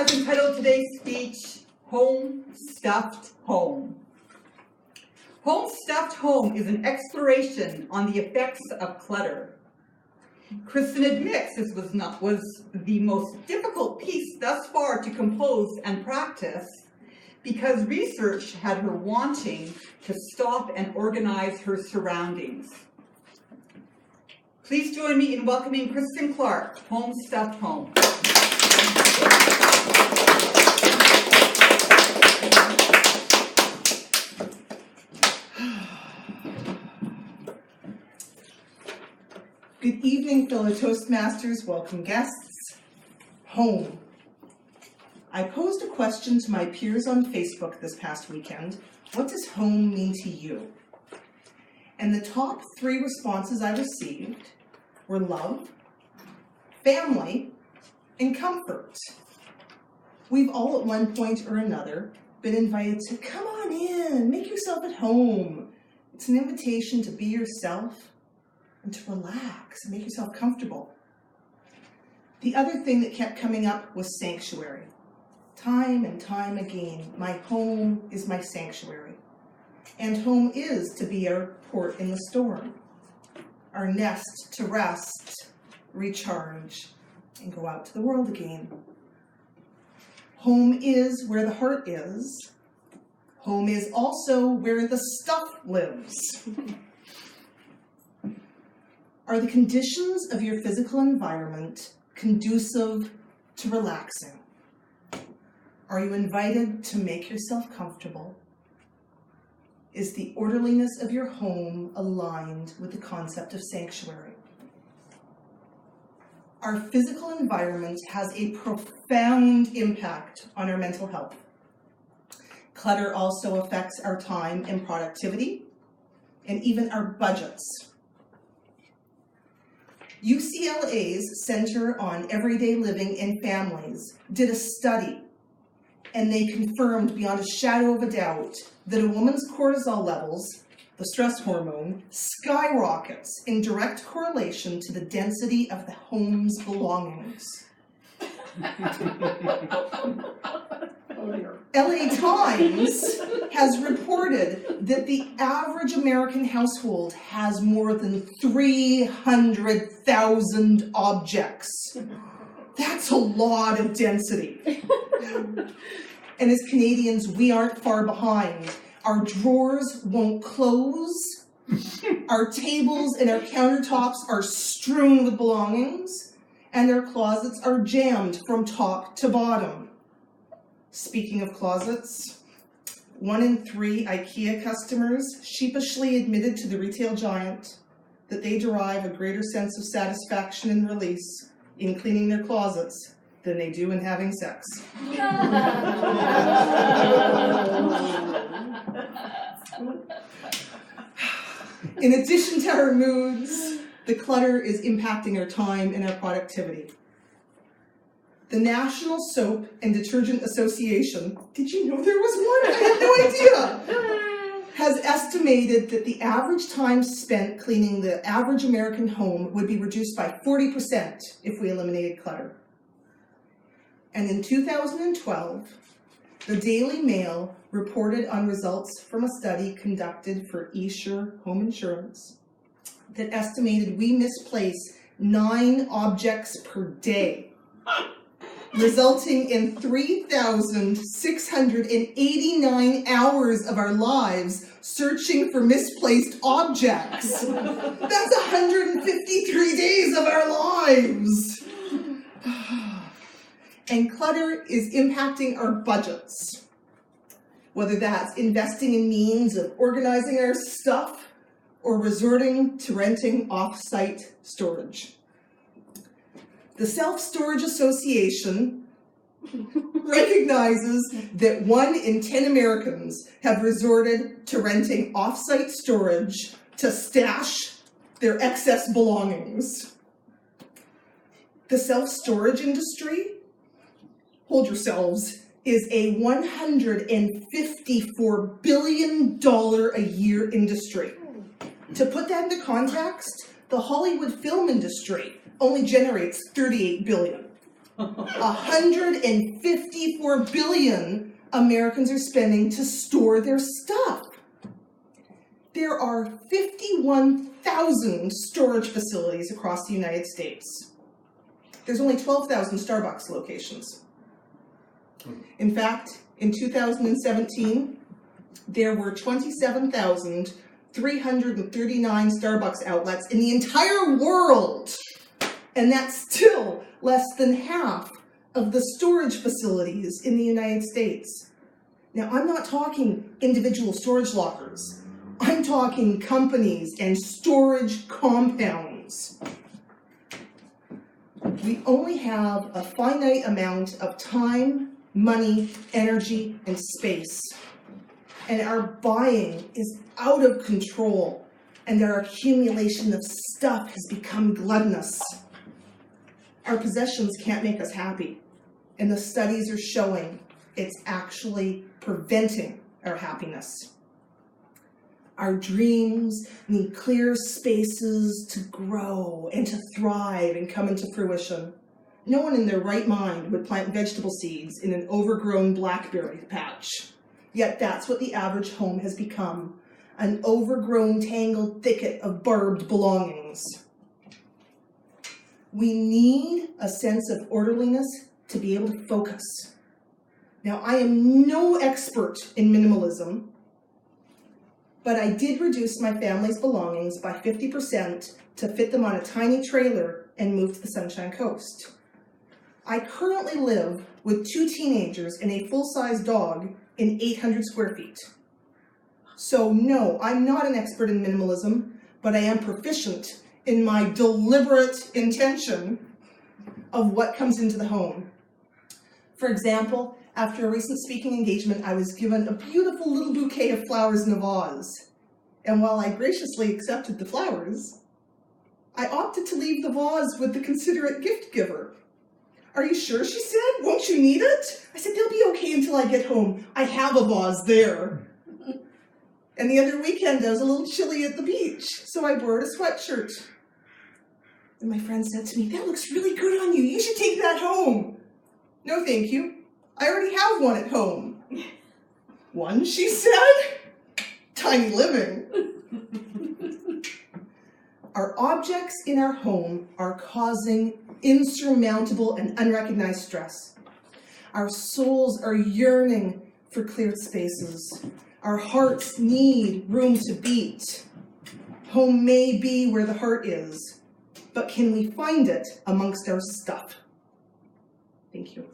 has entitled today's speech, Home Stuffed Home. Home Stuffed Home is an exploration on the effects of clutter. Krystin admits this was the most difficult piece thus far to compose and practice because research had her wanting to stop and organize her surroundings. Please join me in welcoming Krystin Clark, Home Stuffed Home. Good evening, fellow Toastmasters, welcome guests. Home. I posed a question to my peers on Facebook this past weekend. What does home mean to you? And the top 3 responses I received were love, family, and comfort. We've all at one point or another been invited to come on in, make yourself at home. It's an invitation to be yourself and to relax and make yourself comfortable. The other thing that kept coming up was sanctuary. Time and time again, my home is my sanctuary. And home is to be our port in the storm, our nest to rest, recharge, and go out to the world again. Home is where the heart is. Home is also where the stuff lives. Are the conditions of your physical environment conducive to relaxing? Are you invited to make yourself comfortable? Is the orderliness of your home aligned with the concept of sanctuary? Our physical environment has a profound impact on our mental health. Clutter also affects our time and productivity, and even our budgets. UCLA's Center on Everyday Living and Families did a study, and they confirmed beyond a shadow of a doubt that a woman's cortisol levels, the stress hormone, skyrockets in direct correlation to the density of the home's belongings. LA Times has reported that the average American household has more than 300,000 objects. That's a lot of density. And as Canadians, we aren't far behind. Our drawers won't close. Our tables and our countertops are strewn with belongings, and our closets are jammed from top to bottom. Speaking of closets, 1 in 3 IKEA customers sheepishly admitted to the retail giant that they derive a greater sense of satisfaction and release in cleaning their closets than they do in having sex. In addition to our moods, the clutter is impacting our time and our productivity. The National Soap and Detergent Association, did you know there was one? I had no idea, has estimated that the average time spent cleaning the average American home would be reduced by 40% if we eliminated clutter. And in 2012, the Daily Mail reported on results from a study conducted for Esure Home Insurance that estimated we misplace 9 objects per day, resulting in 3,689 hours of our lives searching for misplaced objects. That's 153 days of our lives. And clutter is impacting our budgets, whether that's investing in means of organizing our stuff or resorting to renting off-site storage. The Self-Storage Association recognizes that 1 in 10 Americans have resorted to renting off-site storage to stash their excess belongings. The self-storage industry, hold yourselves, is a $154 billion a year industry. To put that into context, the Hollywood film industry only generates $38 billion. 154 billion Americans are spending to store their stuff. There are 51,000 storage facilities across the United States. There's only 12,000 Starbucks locations. In fact, in 2017, there were 27,339 Starbucks outlets in the entire world. And that's still less than half of the storage facilities in the United States. Now, I'm not talking individual storage lockers. I'm talking companies and storage compounds. We only have a finite amount of time, money, energy, and space. And our buying is out of control, and our accumulation of stuff has become gluttonous. Our possessions can't make us happy, and the studies are showing it's actually preventing our happiness. Our dreams need clear spaces to grow and to thrive and come into fruition. No one in their right mind would plant vegetable seeds in an overgrown blackberry patch. Yet that's what the average home has become, an overgrown, tangled thicket of barbed belongings. We need a sense of orderliness to be able to focus. Now, I am no expert in minimalism, but I did reduce my family's belongings by 50% to fit them on a tiny trailer and move to the Sunshine Coast. I currently live with 2 teenagers and a full-size dog in 800 square feet. So no, I'm not an expert in minimalism, but I am proficient in my deliberate intention of what comes into the home. For example, after a recent speaking engagement, I was given a beautiful little bouquet of flowers in a vase. And while I graciously accepted the flowers, I opted to leave the vase with the considerate gift giver. "Are you sure?" she said. "Won't you need it?" I said, "They'll be okay until I get home. I have a vase there." And the other weekend, I was a little chilly at the beach, so I borrowed a sweatshirt. And my friend said to me, "That looks really good on you. You should take that home." "No, thank you. I already have one at home." "One," she said. "Tiny living." Our objects in our home are causing insurmountable and unrecognized stress. Our souls are yearning for cleared spaces. Our hearts need room to beat. Home may be where the heart is, but can we find it amongst our stuff? Thank you.